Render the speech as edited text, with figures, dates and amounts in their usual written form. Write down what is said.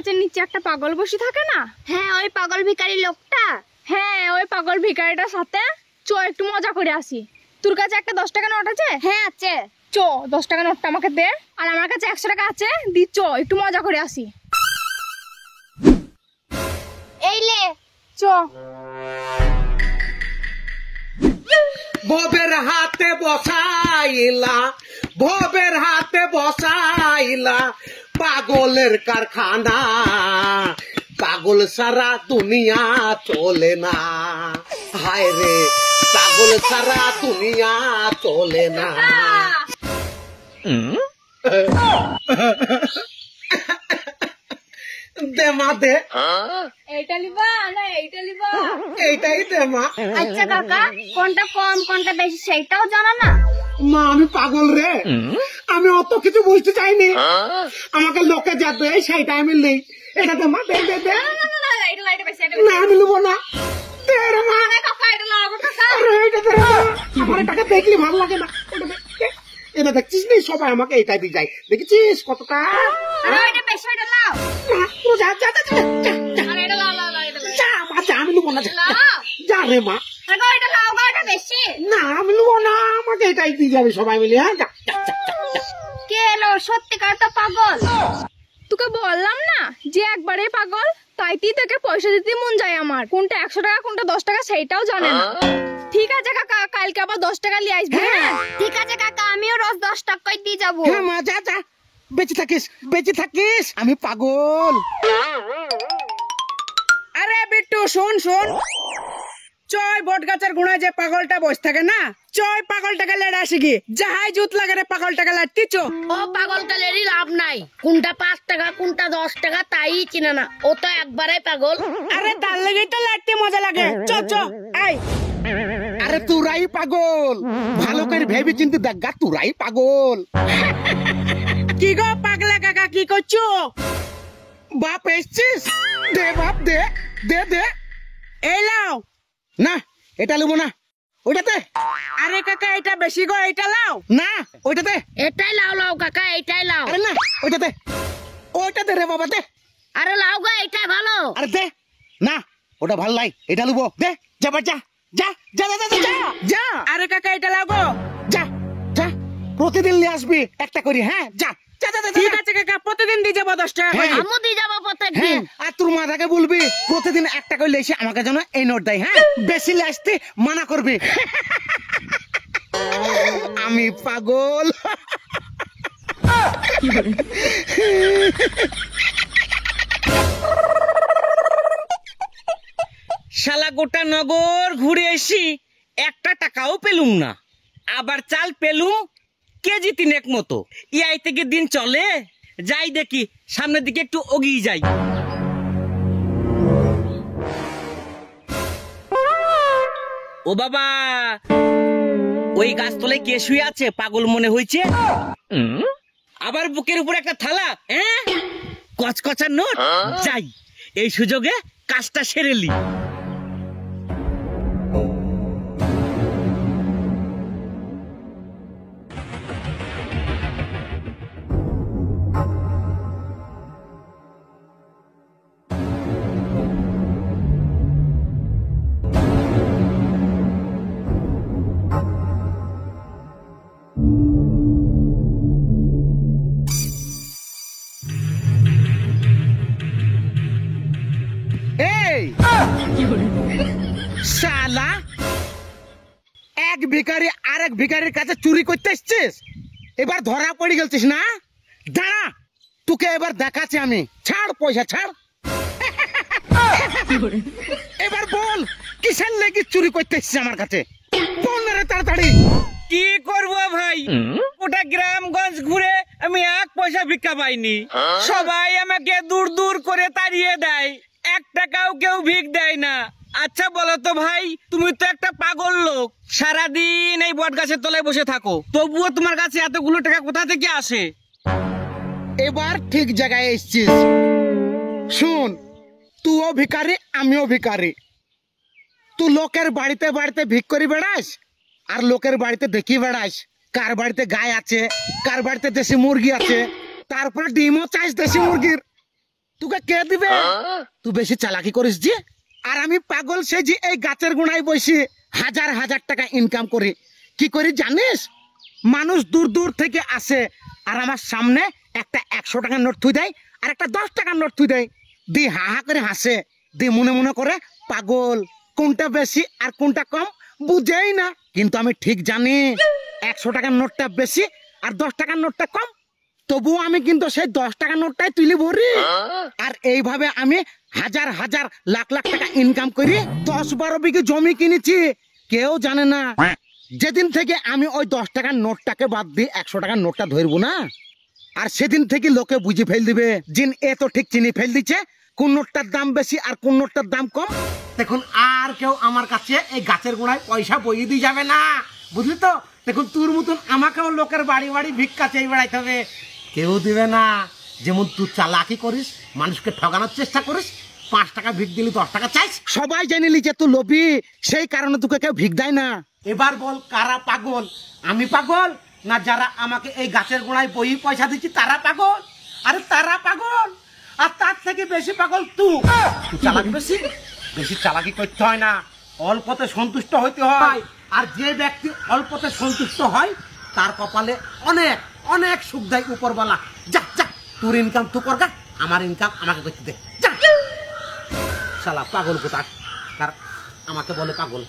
গাছের নিচে একটা পাগল বসে থাকে না? হ্যাঁ, ওই পাগল ভিখারি লোকটা। হ্যাঁ, ওই পাগল ভিখারিটার সাথে চ একটু মজা করে আসি। তোর কাছে একটা 10 টাকা নোট আছে? হ্যাঁ আছে। চ 10 টাকা নোটটা আমাকে দে, আর আমার কাছে 100 টাকা আছে, দি চ একটু মজা করে আসি। এই লে চ। ভবের হাতে বসাইলা, ভবের হাতে বসাইলা পাগলের কারখানা, পাগল সারা দুনিয়া চলে না। হায় রে পাগল সারা দুনিয়া চলে না। দে মা দে। এইটা লিবা না এইটা লিবা? এইটাই দে মা। আচ্ছা কাকা, কোনটা কম কোনটা বেশি সেটাও জানা না? মা আমি পাগল রে, আমি অত কিছু বুঝতে চাইনি। আমাকে লোকে যাবে সেইটা আমি নেই। এটা দে মা, দে দে দে। না আমি নেবো না, দে রে মা। আরে এইটা দে রে মা। আমার এটাকে দেখলে ভালো লাগে না। এটা দে, দে। এটা দেখছিস নি সবাই আমাকে এইটাই দিয়ে যায়, দেখেছিস কতটা। আরে ওইটা বেশি, ওইটা লাও। না, তুই যা যা যা যা, যা, যা। আরে এটা লাও লাও লাও, এটা লাও। যা মা, যা আমি নেবো না, যা, যা। যা রে মা। আরে ওইটা লাও গো, ওইটা বেশি। না আমি নেবো না, আমাকে এটাই দিয়ে যাবে সবাই মিলে। হ্যাঁ যা যা যা যা, যা। কে এলো? সত্যিকার তো পাগল। তোকে বললাম না যে একবারে পাগল, তাইতেই তোকে পয়সা দিতে মন যায় আমার। কোনটা 100 টাকা কোনটা 10 টাকা সেইটাও জানে না। ঠিক আছে কাকা, কালকে আবার 10 টাকা নিয়ে আসবি। হ্যাঁ ঠিক আছে কাকা, আমিও রোজ 10 টাকাই দিয়ে যাবো। হ্যাঁ মা, যা যা, বেঁচে থাকিস বেঁচে থাকিস, আমি পাগল। আরে বিট্টু শোন শোন, চয় বট গাছের গুড়ায় যে পাগলটা বসে থাকে না, চয় পাগলটাকে লেড়া শিখি। যাহাই জুত লাগে রে পাগলটাকে লাড়তি চো। ও পাগলটা লেরি লাভ নাই, কোনটা 5 টাকা কোনটা 10 টাকা তাই চিনে না, ও তো একবারে পাগল। আরে তার লেগেই তো লাড়তে মজা লাগে। চ চ আই। আরে তোরাই পাগল, ভালো করে ভেবে চিন্তে দেখ গা, তোরাই পাগল। কি গো পাগলা কাকা, কি করছো? বাপ এসছিস, দে বাপ দে দে দে। এই লাও। না এটা নেবো না, ওইটাতে। আরে কাকা এটা বেশি গো, এইটা লাও। না ওইটাতে। এটাই লাও লাও কাকা, এটাই লাও। আরে না ওইটাতে, ওইটাতে রে বাবা দে। আরে লাও গো, এটাই ভালো। আরে দে না, ওটা ভাল নাই, এটা নেবো। দে যা বাবা, যা যা যা যা যা যা যা। আরে কাকা এটা লাও গো। যা যা, প্রতিদিন নিয়ে আসবি একটা করে। হ্যাঁ যা যা যা যা, ঠিক যা। আছে কাকা, প্রতিদিন দিয়ে যাবো 10 টাকা করে। হ্যাঁ। আমু দিয়ে যাবো প্রত্যেকদিন। হ্যাঁ, আর তোর মাথাকে বলবি প্রতিদিন একটা করে এসে আমাকে যেন এই নোট দেয়। হ্যাঁ বেশি আসতে মানা করবি। আমি পাগল। শালা গোটা নগর ঘুরে এসি, একটা টাকাও পেলুম না। আবার চাল পেলুম কেজি 3 মতো। ইয়াই থেকে দিন চলে যাই, দেখি সামনের দিকে একটু এগিয়ে যাই। ও বাবা, ওই গাছতলায় কে শুয়ে আছে? পাগল মনে হয়েছে। আবার বুকের উপর একটা থালা, কচকচার নোট। যাই এই সুযোগে কাজটা সেরেলি। এই শালা, এক ভিখারি আরেক ভিখারির কাছে চুরি করতে এসছিস, এবার ধরা পড়ে গেছিস না? দাঁড়া, তোকে এবার দেখাচ্ছি আমি। ছাড় পয়সা ছাড়। এবার বল কিসের লেগে চুরি করতে এসছিস আমার কাছে? বল না রে তাড়াতাড়ি। কি করবো ভাই, গোটা গ্রামগঞ্জ ঘুরে আমি 1 পয়সা ভিক্ষা পাইনি। সবাই আমাকে দূর দূর করে তাড়িয়ে দেয়, 1 টাকাও কেউ ভিক দেয় না। আচ্ছা বলো তো ভাই, তুমি তো একটা পাগল লোক, সারাদিন এই বট গাছের তলায় বসে থাকো, তবুও তোমার কাছে এতগুলো টাকা কোথা থেকে আসে? এবার ঠিক জায়গায় এসছিস। শুন, তুইও ভিখারি আমিও ভিখারি। তুই লোকের বাড়িতে বাড়িতে ভিক করে বেড়াস, আর লোকের বাড়িতে দেখি বেড়াস কার বাড়িতে গায়ে আছে, কার বাড়িতে দেশি মুরগি আছে, তারপরে ডিমও চাইস দেশি মুরগির। তোকে কে দিবে? তুই বেশি চালাকি করিস যে। আর আমি পাগল সে যে এই গাছের গোড়ায় বসে হাজার হাজার টাকা ইনকাম করি। কি করি জানিস? মানুষ দূর দূর থেকে আসে আর আমার সামনে একটা 100 টাকার নোট থুই দেয় আর একটা 10 টাকার নোট থুই দেয়, দি হা হা করে হাসে, দি মনে মনে করে পাগল, কোনটা বেশি আর কোনটা কম বুঝেই না। কিন্তু আমি ঠিক জানি 100 টাকার নোটটা বেশি আর 10 টাকার নোটটা কম। তবুও আমি কিন্তু সেই 10 টাকার নোটটাই তুলি ভরি। আর এইভাবে আমি হাজার হাজার লাখ লাখ টাকা ইনকাম করি 10-12 বিঘে জমি কিনেছি, কেউ জানে না। যেদিন থেকে আমি ওই 10 টাকার নোটটাকে বাদ দিয়ে 100 টাকার নোটটা ধরবো না, আর সেদিন থেকে লোকে বুঝে ফেল দিবে জিন এ তো ঠিক চিনি ফেল দিচ্ছে কোন নোটটার দাম বেশি আর কোন নোটটার দাম কম। দেখুন আর কেউ আমার কাছে এই গাছের গোড়ায় পয়সা বইয়ে দিয়ে যাবে না, বুঝলি তো? দেখুন তোর মতন আমাকেও লোকের বাড়ি বাড়ি ভিক্ষা চেয়ে বেড়াইতে হবে, কেউ দিবে না। যেমন তুই চালাকি করিস, মানুষকে ঠকানোর চেষ্টা করিস, 5 টাকা ভিক দিলি 10 টাকা চাইস, সবাই জেনে লি যে তুই লোভী, সেই কারণে তোকে কেউ ভিক দেয় না। এবার বল কারা পাগল? আমি পাগল না যারা আমাকে এই গাছের গোড়ায় বই পয়সা দিচ্ছি তারা পাগল? আরে তারা পাগল, আর তার থেকে বেশি পাগল তুই। চালাকি বেশি বেশি চালাকি করতে হয় না, অল্পতে সন্তুষ্ট হইতে হয়। আর যে ব্যক্তি অল্পতে সন্তুষ্ট হয় তার কপালে অনেক অনেক সুখ দেয় উপরওয়ালা। যা যা, তোর ইনকাম তুই করগা, আমার ইনকাম আমাকে করতে দে। যা শালা পাগল কোথা, আর আমাকে বলে পাগল।